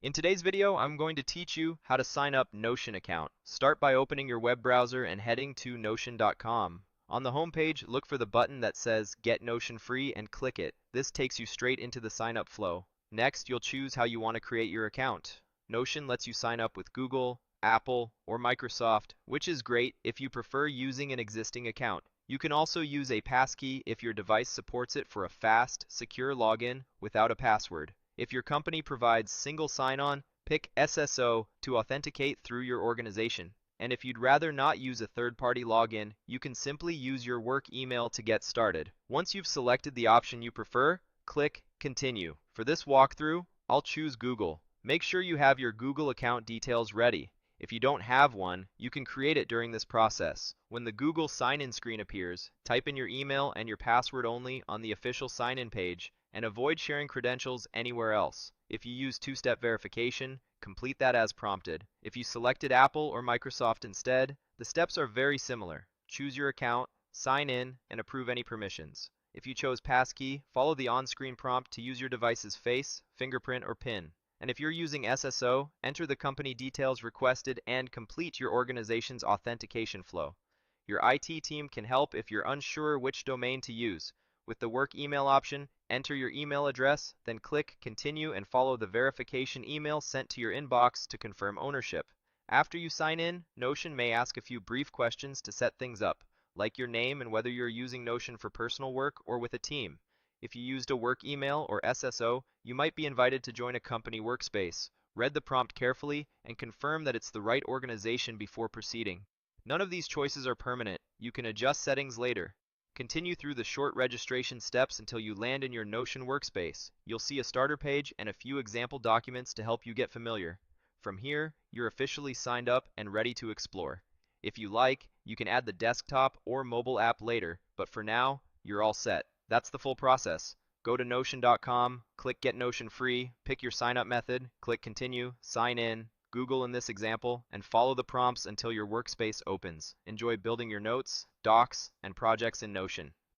In today's video, I'm going to teach you how to sign up Notion account. Start by opening your web browser and heading to notion.com. On the home page, look for the button that says Get Notion Free and click it. This takes you straight into the sign up flow. Next, you'll choose how you want to create your account. Notion lets you sign up with Google, Apple, or Microsoft, which is great if you prefer using an existing account. You can also use a passkey if your device supports it for a fast, secure login without a password. If your company provides single sign-on, pick SSO to authenticate through your organization. And if you'd rather not use a third-party login, you can simply use your work email to get started. Once you've selected the option you prefer, click Continue. For this walkthrough, I'll choose Google. Make sure you have your Google account details ready. If you don't have one, you can create it during this process. When the Google sign-in screen appears, type in your email and your password only on the official sign-in page, and avoid sharing credentials anywhere else. If you use two-step verification, complete that as prompted. If you selected Apple or Microsoft instead, the steps are very similar. Choose your account, sign in, and approve any permissions. If you chose passkey, follow the on-screen prompt to use your device's face, fingerprint, or PIN. And if you're using SSO, enter the company details requested and complete your organization's authentication flow. Your IT team can help if you're unsure which domain to use. With the work email option, enter your email address, then click Continue and follow the verification email sent to your inbox to confirm ownership. After you sign in, Notion may ask a few brief questions to set things up, like your name and whether you're using Notion for personal work or with a team. If you used a work email or SSO, you might be invited to join a company workspace. Read the prompt carefully and confirm that it's the right organization before proceeding. None of these choices are permanent. You can adjust settings later. Continue through the short registration steps until you land in your Notion workspace. You'll see a starter page and a few example documents to help you get familiar. From here, you're officially signed up and ready to explore. If you like, you can add the desktop or mobile app later, but for now, you're all set. That's the full process. Go to notion.com, click Get Notion Free, pick your sign up method, click Continue, sign in, Google in this example, and follow the prompts until your workspace opens. Enjoy building your notes, docs, and projects in Notion.